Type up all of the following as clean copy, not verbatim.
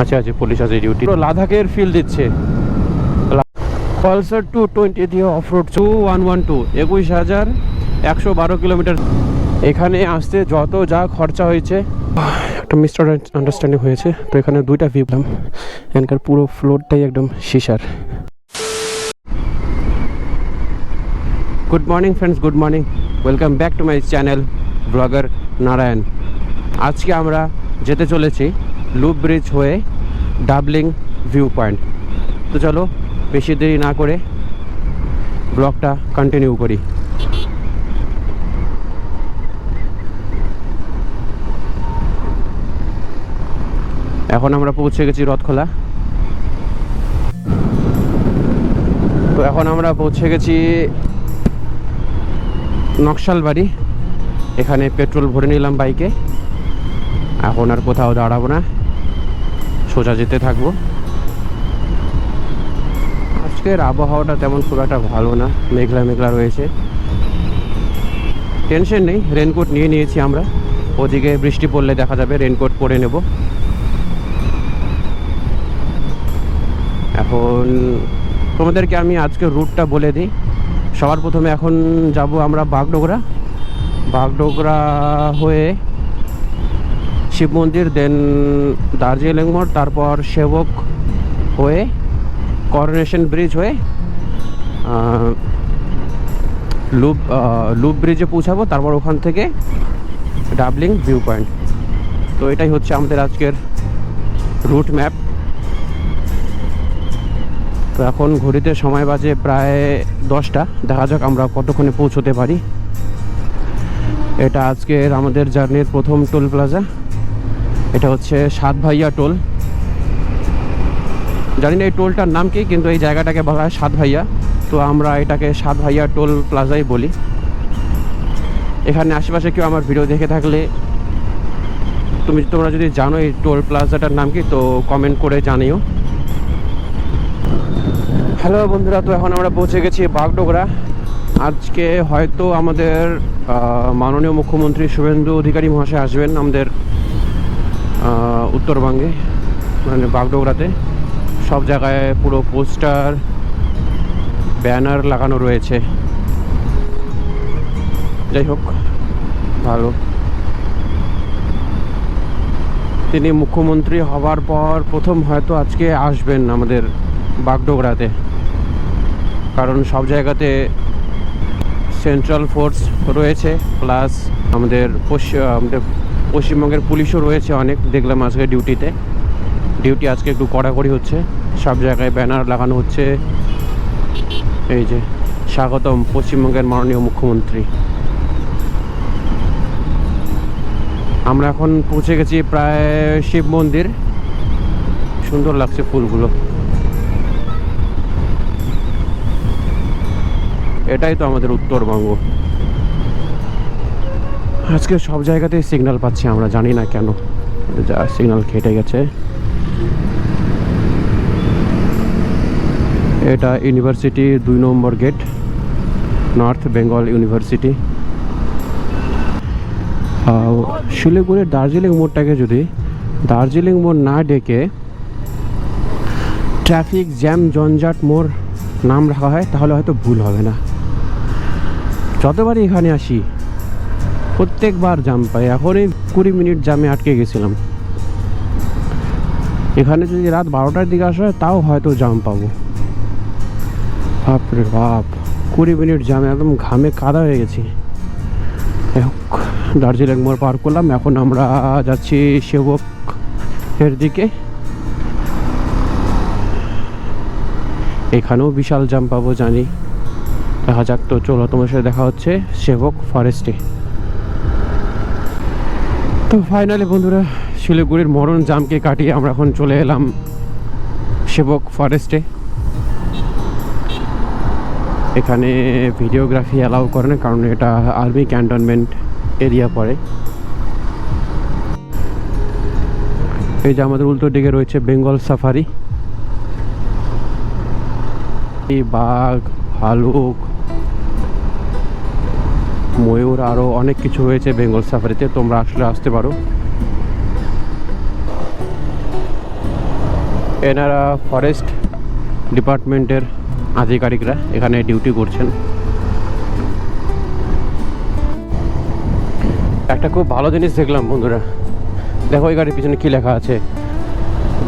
আচ্ছা আচ্ছা, পুলিশ আছে ডিউটি। লাদাখের ফিল দিচ্ছে। পালসার 220 দিয়ে অফ রোড 2112, 21,112 কিলোমিটার। এখানে আসতে যত যা খরচা হয়েছে, একটা মিস্টার আন্ডারস্ট্যান্ডিং হয়েছে। তো এখানে দুইটা ভিউ পেলাম, এখানকার পুরো ফ্লোরটাই একদম শিশার। Good morning friends, good morning, welcome back to my channel blogger Narayan. আজকে আমরা যেতে চলেছি লুপ ব্রিজ হয়ে ডাবলিং ভিউ পয়েন্ট। তো চলো বেশি দেরি না করে ব্লগটা কন্টিনিউ করি। এখন আমরা পৌঁছে গেছি রথখোলা। তো এখন আমরা পৌঁছে গেছি নকশালবাড়ি। এখানে পেট্রোল ভরে নিলাম বাইকে। এখন আর কোথাও দাঁড়াবো না, সোজা যেতে থাকবো। আজকের আবহাওয়াটা তেমন খুব একটা ভালো না, মেঘলা মেঘলা রয়েছে। টেনশন নেই, রেনকোট নিয়ে নিয়েছি আমরা। ওদিকে বৃষ্টি পড়লে দেখা যাবে, রেনকোট পরে নেব। এখন তোমাদেরকে আমি আজকের রুটটা বলে দিই। সবার প্রথমে এখন যাব আমরা বাগডোগরা। বাগডোগরা হয়ে শিব মন্দির, দেন দার্জিলিং মোড়, তারপর সেবক হয়ে করোনেশন ব্রিজ হয়ে লুপ ব্রিজে পৌঁছাবো। তারপর ওখান থেকে ডাবলিং ভিউ পয়েন্ট। তো এটাই হচ্ছে আমাদের আজকের রুট ম্যাপ। তো এখন ঘড়িতে সময় বাজে প্রায় 10টা। দেখা যাক আমরা কতক্ষণে পৌঁছতে পারি। এটা আজকের আমাদের জার্নির প্রথম টোল প্লাজা। এটা হচ্ছে সাত ভাইয়া টোল। জানি না এই টোলটার নাম কি, কিন্তু এই জায়গাটাকে বলা হয় সাত ভাইয়া। তো আমরা এটাকে সাত ভাইয়া টোল প্লাজাই বলি। এখানে আশেপাশে কেউ আমার ভিডিও দেখে থাকলে, তোমরা যদি জানো এই টোল প্লাজাটার নাম কি, তো কমেন্ট করে জানিও। হ্যালো বন্ধুরা, তো এখন আমরা পৌঁছে গেছি বাগডোগরা। আজকে হয়তো আমাদের মাননীয় মুখ্যমন্ত্রী শুভেন্দু অধিকারী মহাশয় আসবেন আমাদের উত্তরবঙ্গে, মানে বাগডোগরাতে। সব জায়গায় পুরো পোস্টার ব্যানার লাগানো রয়েছে। যাই হোক, ভালো। তিনি মুখ্যমন্ত্রী হওয়ার পর প্রথম হয়তো আজকে আসবেন আমাদের বাগডোগরাতে, কারণ সব জায়গাতে সেন্ট্রাল ফোর্স রয়েছে, প্লাস আমাদের পশ্চিমবঙ্গের পুলিশও রয়েছে অনেক। দেখলাম আজকে ডিউটি আজকে একটু কড়াকড়ি হচ্ছে। সব জায়গায় ব্যানার লাগানো হচ্ছে, এই যে স্বাগতম পশ্চিমবঙ্গের মাননীয় মুখ্যমন্ত্রী। আমরা এখন পৌঁছে গেছি প্রায় শিব মন্দির। সুন্দর লাগছে ফুলগুলো। এটাই তো আমাদের উত্তরবঙ্গ। আজকে সব জায়গাতেই সিগন্যাল পাচ্ছি আমরা, জানি না কেন, যা সিগন্যাল কেটে গেছে। এটা ইউনিভার্সিটি 2 নম্বর গেট, নর্থ বেঙ্গল ইউনিভার্সিটি। শিলিগুড়ির দার্জিলিং মোড়টাকে যদি দার্জিলিং মোড় না ডেকে ট্রাফিক জ্যাম জঞ্জাট মোড় নাম রাখা হয়, তাহলে হয়তো ভুল হবে না। যতবারই এখানে আসি প্রত্যেকবার জাম পাই। এখনই 20 মিনিট জামে আটকে গেছিলাম। এখানে যদি রাত 12টার দিকে আসা হয় তাও হয়তো জাম পাবো। বাপরে বাপ, 20 মিনিট জামে একদম ঘামে কাদা হয়ে গেছি। দার্জিলিং মোড় পার করলাম। এখন আমরা যাচ্ছি সেবক এর দিকে। এখানেও বিশাল জাম পাবো জানি, দেখা যাক। তো চলো, তোমার সাথে দেখা হচ্ছে সেবক ফরেস্টে। তো ফাইনালি বন্ধুরা, শিলিগুড়ির মরণ জামকে কাটিয়ে আমরা এখন চলে এলাম সেবক ফরেস্টে। এখানে ভিডিওগ্রাফি অ্যালাউ করে না, কারণ এটা আর্মি ক্যান্টনমেন্ট এরিয়া পড়ে। এই যে আমাদের উল্টো দিকে রয়েছে বেঙ্গল সাফারি। বাঘ, ভালুক, ময়ূর, আরও অনেক কিছু হয়েছে বেঙ্গল সাফারিতে। তোমরা আসলে আসতে পারো। এনারা ফরেস্ট ডিপার্টমেন্টের আধিকারিকরা এখানে ডিউটি করছেন। একটা খুব ভালো জিনিস দেখলাম বন্ধুরা, দেখো এই গাড়ির পিছনে কি লেখা আছে,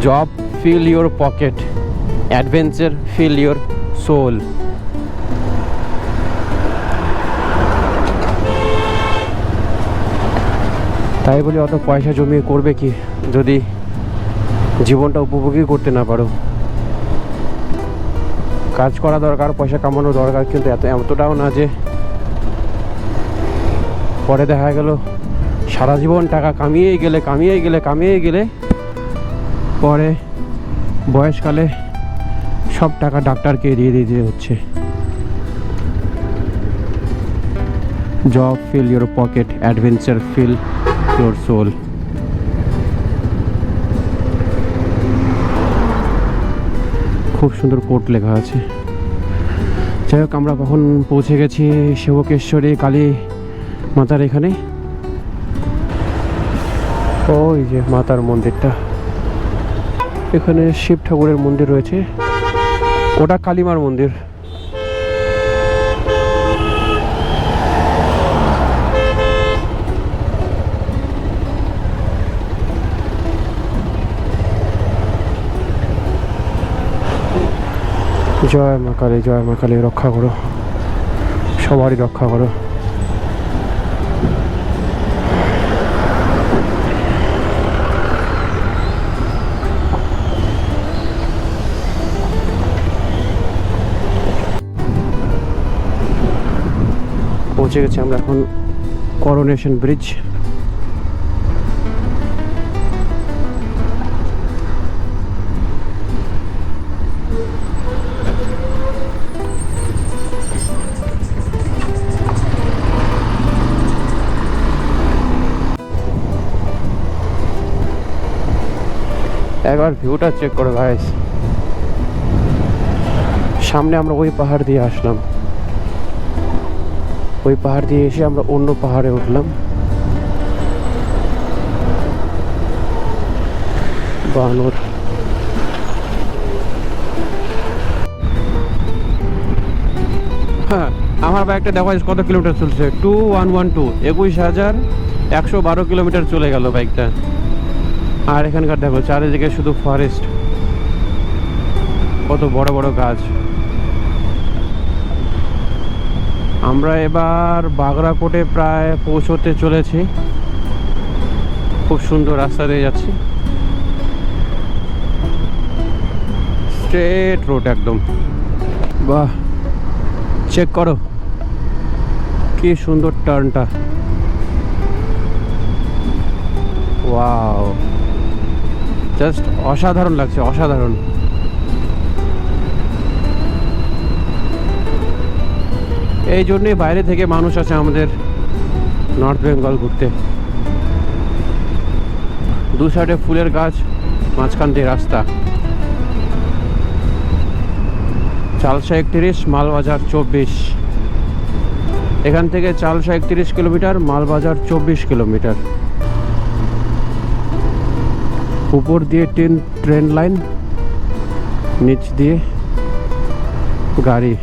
job fill your pocket, adventure fill your soul. তাই বলে অত পয়সা জমিয়ে করবে কি যদি জীবনটা উপভোগই করতে না পারো। কাজ করা দরকার, পয়সা কামানো দরকার, কিন্তু এতটাও না যে পরে দেখা গেল সারা জীবন টাকা কামিয়েই গেলে পরে বয়সকালে সব টাকা ডাক্তারকে দিয়ে দিতে হচ্ছে। Job fill your pocket, adventure fill your soul. খুব সুন্দর কোট লেখা আছে। যাই হোক, আমরা কখন পৌঁছে গেছি সেবকেশ্বরী কালী মাতার এখানে। ওই যে মাতার মন্দিরটা, এখানে শিব ঠাকুরের মন্দির রয়েছে, ওটা কালীমার মন্দির। জয় মা কালী, জয় মা কালী, রক্ষা করো, সবারই রক্ষা করো। পৌঁছে গেছি আমরা এখন করোনেশন ব্রিজ। একবার ভিউটা চেক করো গাইস, সামনে আমরা ওই পাহাড় দিয়ে আসলাম, ওই পাহাড় দিয়ে এসে আমরা অন্য পাহাড়ে উঠলাম। বানর, হ্যাঁ আমার বাইকটা দেখো কত কিলোমিটার চলছে, 2112, 21,112 কিলোমিটার চলে গেল বাইকটা। আর এখানকার দেখো চারিদিকে শুধু ফরেস্ট, কত বড় বড় গাছ। আমরা এবার বাগরাকোটে প্রায় পৌঁছতে চলেছি, খুব সুন্দর রাস্তা দিয়ে যাচ্ছি, স্ট্রেট রোড একদম। বাহ, চেক করো কি সুন্দর টার্নটা, ওয়াও, জাস্ট অসাধারণ লাগছে, অসাধারণ। এই জন্যই বাইরে থেকে মানুষ আসে আমাদের নর্থ বেঙ্গল ঘুরতে। দু সাইডে ফুলের গাছ, মাঝখান দিয়ে রাস্তা। চালসা 31, মালবাজার 24। এখান থেকে চালসা 31 কিলোমিটার, মালবাজার 24 কিলোমিটার। উপর দিয়ে ট্রেন লাইন, নিচ দিয়ে গাড়ি।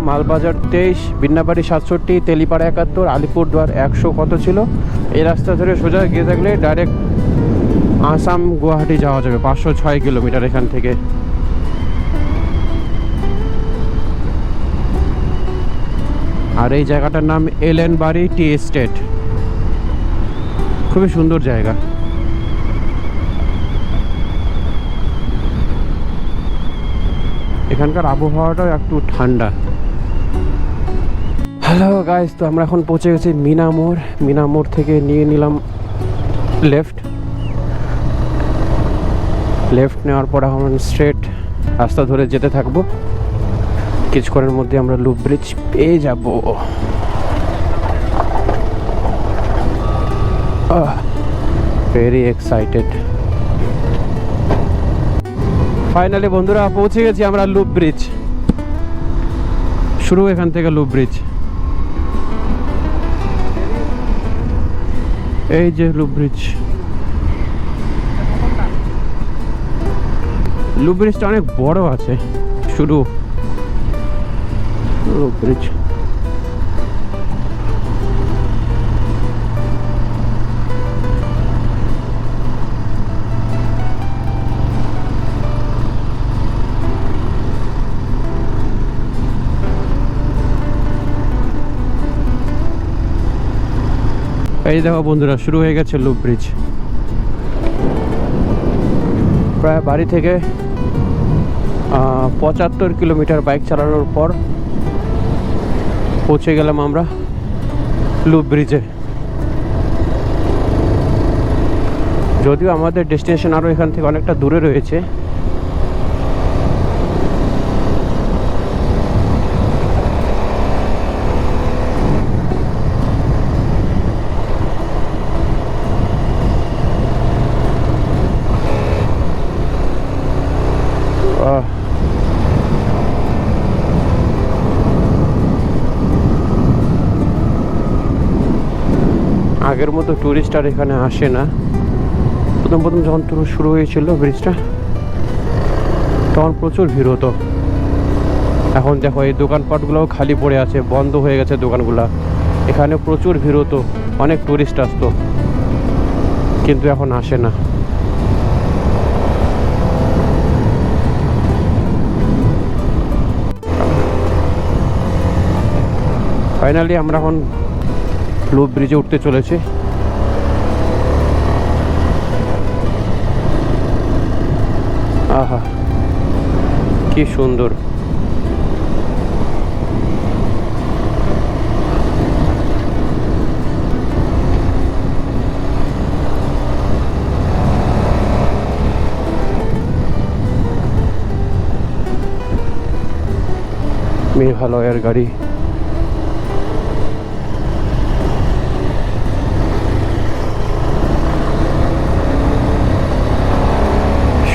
মালবাজার 23, বিন্নাবাড়ি 67, তেলিপাড়া 71, আলিপুরদুয়ার 100 কত ছিল। এই রাস্তা ধরে সোজা গিয়ে থাকলে ডাইরেক্ট আসাম গুয়াহাটি যাওয়া যাবে, 506 কিলোমিটার এখান থেকে। আর এই জায়গাটার নাম এলেনবাড়ি টি এস্টেট, খুবই সুন্দর জায়গা। এখানকার আবহাওয়াটাও একটু ঠান্ডা। হ্যালো গাইস, তো আমরা এখন পৌঁছে গেছি মিনামোড়। মিনামোড় থেকে নিয়ে নিলাম লেফট নেওয়ার পর এখন স্ট্রেট রাস্তা ধরে যেতে থাকবো। কিছুক্ষণের মধ্যে আমরা লুপ ব্রিজ পেয়ে যাব। Very excited. ফাইনালি বন্ধুরা পৌঁছে গেছি আমরা লুপ ব্রিজ। শুরু এখান থেকে লুপ ব্রিজ। এই যে লুপ ব্রিজ। লুপ ব্রিজটা অনেক বড় আছে। শুরু লুপ ব্রিজ। এই দেখো বন্ধুরা, শুরু হয়ে গেছে লুপ ব্রিজ। প্রায় বাড়ি থেকে 75 কিলোমিটার বাইক চালানোর পর পৌঁছে গেলাম আমরা লুপ ব্রিজে। যদিও আমাদের ডেস্টিনেশন আরও এখান থেকে অনেকটা দূরে রয়েছে। আগের মতো টুরিস্ট আর এখানে আসে না। প্রথম যখন শুরু হয়েছিল ব্রিজটা তখন প্রচুর ভিড় হতো। এখন দেখো এই দোকানপাটগুলোও খালি পড়ে আছে, বন্ধ হয়ে গেছে দোকানগুলো। এখানে প্রচুর ভিড় হতো, অনেক টুরিস্ট আসতো, কিন্তু এখন আসে না। ফাইনালি আমরা এখন লুপ ব্রিজে উঠতে চলেছি। আহা, কি সুন্দর। মেঘালয়ের গাড়ি।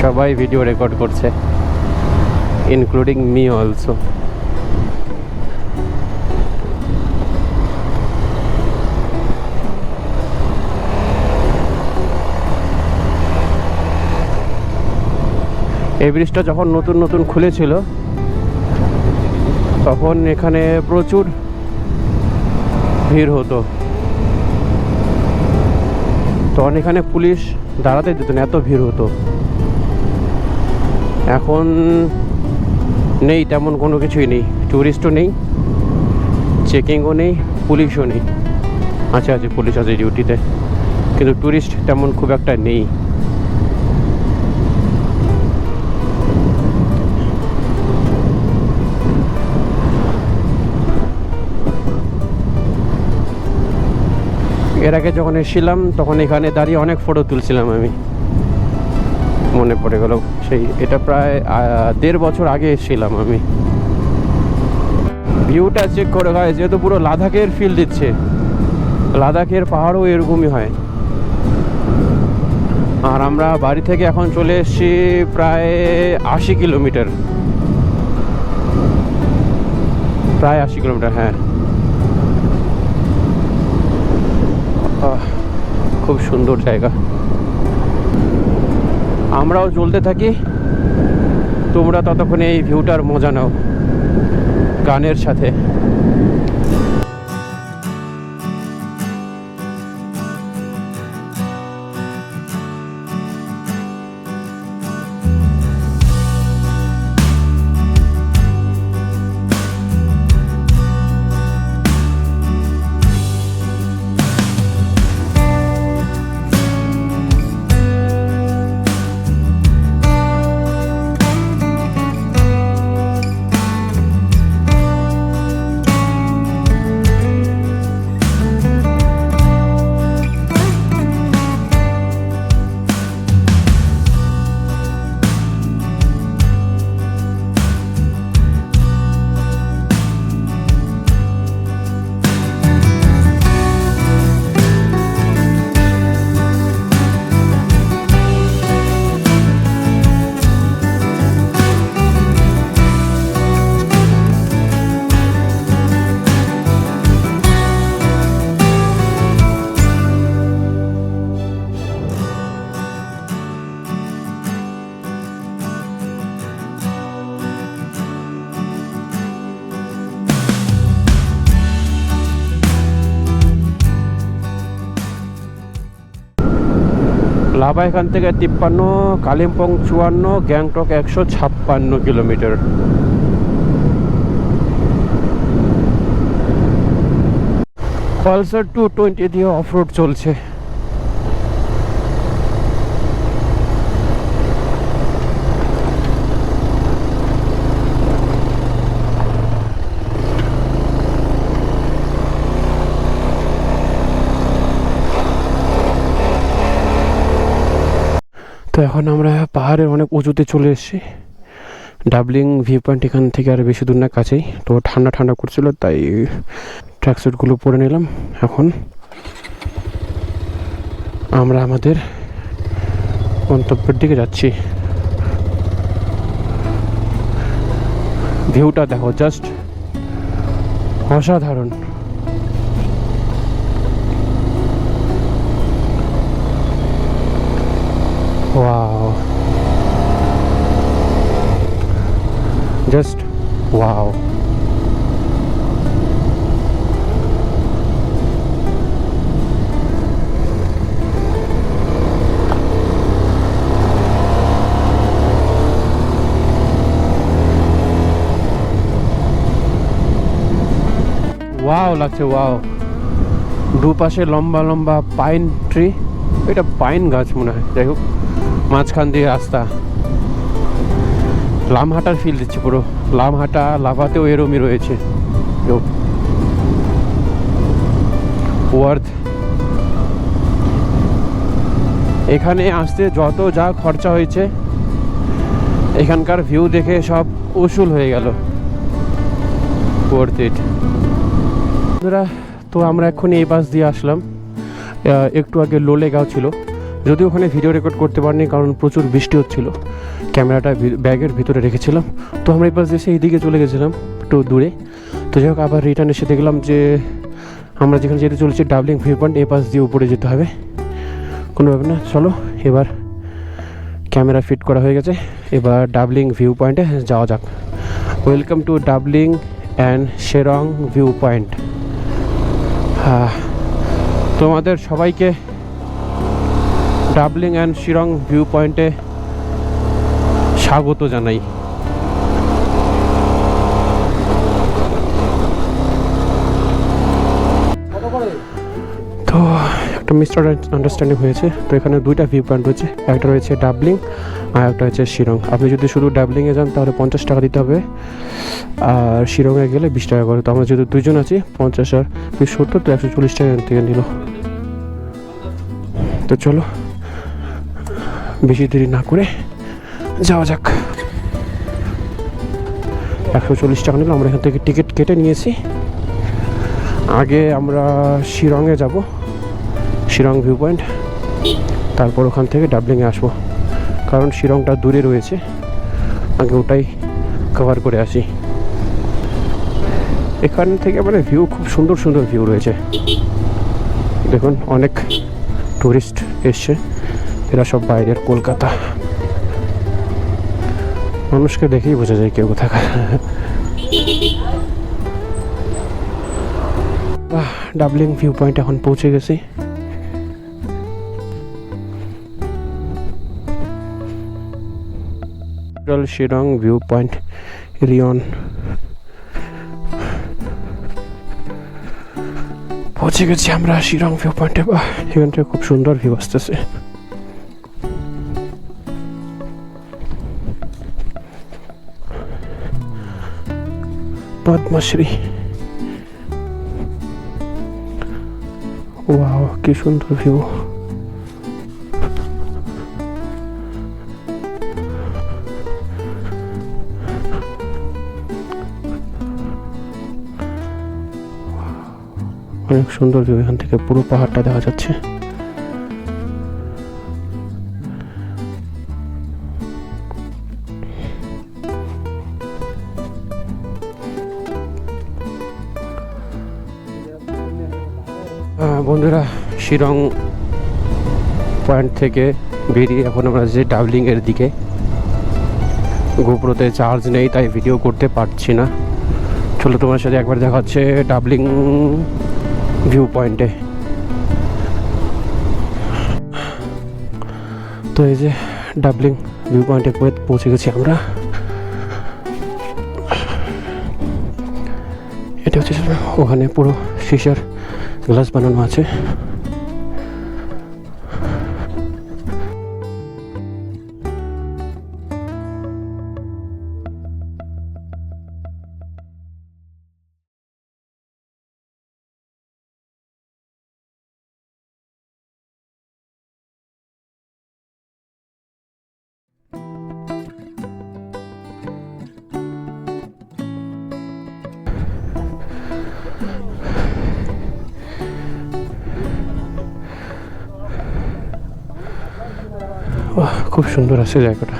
সবাই ভিডিও রেকর্ড করছে, ইনক্লুডিং মি অলসো। এই ব্রিজটা যখন নতুন খুলেছিল তখন এখানে প্রচুর ভিড় হতো, তখন এখানে পুলিশ দাঁড়াতে দিত না, এত ভিড় হতো। এখন নেই, তেমন কোনো কিছুই নেই, ট্যুরিস্টও নেই, চেকিংও নেই, পুলিশও নেই। আছে পুলিশ আছে ডিউটিতে, কিন্তু ট্যুরিস্ট তেমন খুব একটা নেই। এর আগে যখন এসেছিলাম তখন এখানে দাঁড়িয়ে অনেক ফটো তুলছিলাম আমি, মনে পড়ে গেল সেই, এটা প্রায় 1.5 বছর আগে এসেছিলাম আমি। ভিউটা চেক করে হয়, যেহেতু পুরো লাদাখের ফিল দিচ্ছে। লাদাখের পাহাড়ও এরকমই হয়। আর আমরা বাড়ি থেকে এখন চলে এসেছি প্রায় 80 কিলোমিটার, প্রায় 80 কিলোমিটার। হ্যাঁ, খুব সুন্দর জায়গা। আমরাও চলতে থাকি, তোমরা ততক্ষণে এই ভিউটার মজা নাও গানের সাথে। লাভা এখান থেকে 53, কালিম্পং 54, গ্যাংটক 156 কিলোমিটার। পালসার 220 দিয়ে অফ রোড চলছে। তো এখন আমরা পাহাড়ের অনেক উঁচুতে চলে এসেছি। ডাবলিং ভিউ পয়েন্ট এখান থেকে আর বেশি দূর না, কাছেই। তো ঠান্ডা ঠান্ডা করছিল, তাই ট্র্যাকস্যুটগুলো পরে নিলাম। এখন আমরা আমাদের গন্তব্যের দিকে যাচ্ছি। ভিউটা দেখো, জাস্ট অসাধারণ। Wow. Just wow. ওয়াও লাগছে, ওয়াও। দুপাশে লম্বা লম্বা পাইন ট্রি, এটা পাইন গাছ মনে হয়। যাই হোক, মাঝখান দিয়ে রাস্তা। লামহাটার ফিল দিচ্ছে পুরো। লামহাটা, লাভাতেও এরমই রয়েছে। ওয়ার্থ। এখানে আসতে যত যা খরচা হয়েছে, এখানকার ভিউ দেখে সব উসুল হয়ে গেল। Worth it. তো আমরা এক্ষুনি এই পাশ দিয়ে আসলাম। একটু আগে লোলেগাঁও ছিল, যদিও ওখানে ভিডিও রেকর্ড করতে পারিনি, কারণ প্রচুর বৃষ্টি হচ্ছিল। ক্যামেরাটা ব্যাগের ভিতরে রেখেছিলাম। তো আমরা এই পাশ দিয়ে এইদিকে চলে গেছিলাম, একটু দূরে। তো যাই হোক, আবার রিটার্ন এসে দেখলাম যে আমরা যেখানে যেতে চলেছি ডাবলিং ভিউ পয়েন্ট, এই পাশ দিয়ে উপরে যেতে হবে। কোনো ব্যাপার না, চলো এবার ক্যামেরা ফিট করা হয়ে গেছে, এবার ডাবলিং ভিউ পয়েন্টে যাওয়া যাক। ওয়েলকাম টু ডাবলিং অ্যান্ড শেরং ভিউ পয়েন্ট। তোমাদের সবাইকে ডাবলিং অ্যান্ড শিরং ভিউ পয়েন্টে স্বাগত জানাই। তো একটা মিস্টার আন্ডারস্ট্যান্ডিং হয়েছে। তো এখানে দুইটা ভিউ পয়েন্ট রয়েছে, একটা রয়েছে ডাবলিং আর একটা হচ্ছে শিরং। আপনি যদি শুধু ডাবলিংয়ে যান তাহলে 50 টাকা দিতে হবে, আর শিরংয়ে গেলে 20 টাকা করে। তো আমরা যেহেতু দুইজন আছি, 50 আর 70, তো 140 টাকা থেকে নিল। তো চলো বেশি দেরি না করে যাওয়া যাক। 140 টাকা নিল। আমরা এখান থেকে টিকিট কেটে নিয়েছি। আগে আমরা শিরংয়ে যাব, শিরং ভিউ পয়েন্ট, তারপর ওখান থেকে ডাবলিংয়ে আসবো, কারণ শিরংটা দূরে রয়েছে। আগে ওটাই কভার করে আসি। এখান থেকে মানে ভিউ, খুব সুন্দর সুন্দর ভিউ রয়েছে। দেখুন, অনেক টুরিস্ট এসছে, এরা সব বাইরের, কলকাতা। মানুষকে দেখেই বোঝা যায় কেউ কোথাকার। ডাবলিং ভিউ পয়েন্ট এখন পৌঁছে গেছি। শিরং ভিউ পয়েন্ট, রিয়ন। পৌঁছে গেছি আমরা শিরং ভিউ পয়েন্টে। এখান থেকে খুব সুন্দর ভিউ আসতেছে। পদ্মশ্রী, ওয়াও, কি সুন্দর ভিউ। অনেক সুন্দর ভিউ, এখান থেকে পুরো পাহাড়টা দেখা যাচ্ছে। বন্ধুরা, শিরং পয়েন্ট থেকে বেরিয়ে এখন আমরা যে ডাবলিংয়ের দিকে। গোপ্রোতে চার্জ নেই, তাই ভিডিও করতে পারছি না। চলো তোমার সাথে একবার দেখা হচ্ছে ডাবলিং ভিউ পয়েন্টে। তো এই যে ডাবলিং ভিউ পয়েন্টে পৌঁছে গেছি আমরা। এটা হচ্ছে ওখানে পুরো শিশার গ্লাস বানানো আছে। খুব সুন্দর আছে জায়গাটা।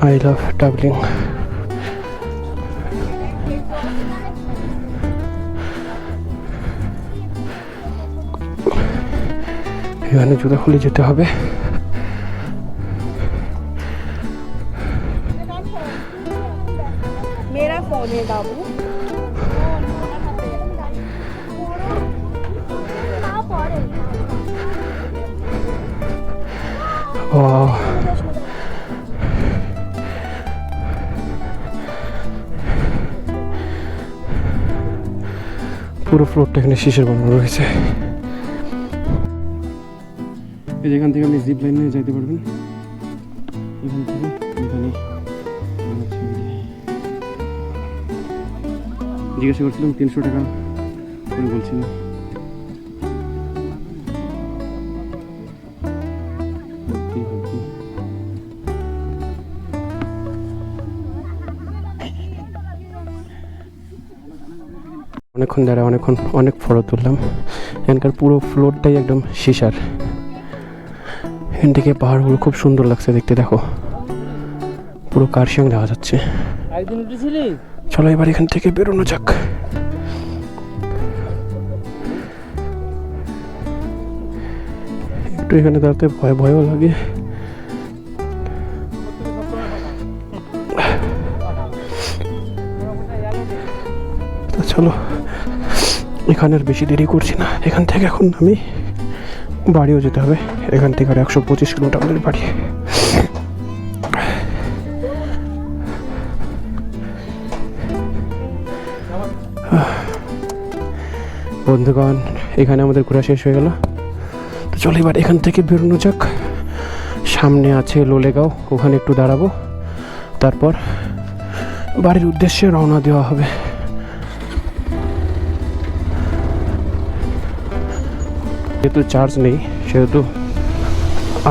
I love doubling. এখানে জুতা খুলে যেতে হবে। मेरा फोन है बाबू। পুরো ফ্লোরটা এখানে শিশের বানানো রয়েছে। এখান থেকে আপনি জিপ লাইন নিয়ে যেতে পারবেন। এখান থেকে এখানে জিজ্ঞাসা করছিলাম 300 টাকা করে বলছিল। অনেকক্ষণ দাঁড়া অনেক ফটো তুললাম। এখানকার পুরো ফ্লোরটাই একদম শিশার। এখান থেকে পাহাড়গুলো খুব সুন্দর লাগছে দেখতে, দেখো পুরো কার্শিয়াং দেখা যাচ্ছে। চলো এবার এখান থেকে বেরোনো যাক। একটু এখানে দাঁড়াতে ভয়ও লাগে। চলো এখানে আর বেশি দেরি করছি না। এখান থেকে এখন আমি বাড়িও যেতে হবে। এখান থেকে আর 125 কিলোমিটার আমাদের বাড়ি। বন্ধুগণ, এখানে আমাদের ঘোরা শেষ হয়ে গেল। তো চলো এবার এখান থেকে বেরোনো যাক। সামনে আছে লোলেগাঁও, ওখানে একটু দাঁড়াবো, তারপর বাড়ির উদ্দেশ্যে রওনা দেওয়া হবে। যেহেতু চার্জ নেই সেহেতু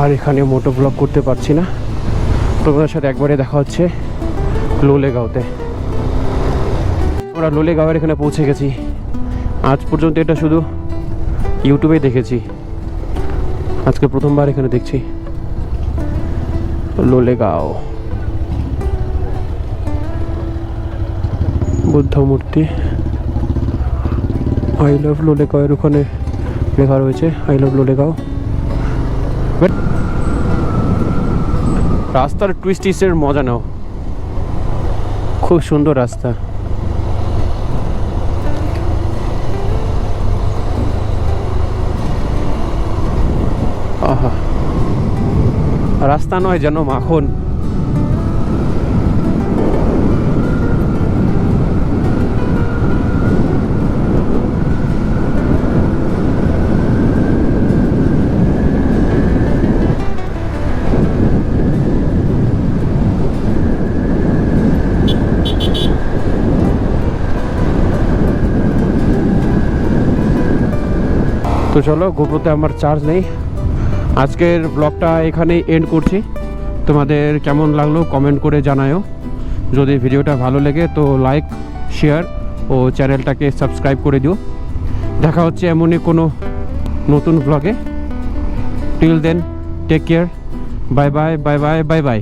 আর এখানে মোটো ব্লগ করতে পারছি না। তোমাদের সাথে একবারে দেখা হচ্ছে লোলেগাঁওতে। আমরা লোলেগাঁওয়ের এখানে পৌঁছে গেছি। আজ পর্যন্ত এটা শুধু ইউটিউবেই দেখেছি, আজকে প্রথমবার এখানে দেখছি লোলেগাঁও। বুদ্ধ মূর্তি। আই লাভ লোলেগাঁওয়ের ওখানে লেখা রয়েছে আই লাভ লোলেগাঁও। রাস্তার টুইস্টিসের মজা নাও, খুব সুন্দর রাস্তা। আহা, রাস্তা নয় যেন মাখন। তো চলো, গোপ্রোতে আমার চার্জ নেই। আজকের ব্লগটা এখানেই এন্ড করছি। তোমাদের কেমন লাগলো কমেন্ট করে জানাও। যদি ভিডিওটা ভালো লাগে তো লাইক, শেয়ার ও চ্যানেলটাকে সাবস্ক্রাইব করে দিও। দেখা হচ্ছে এমনই কোনো নতুন ব্লগে। Till then, take care, bye bye bye bye bye by.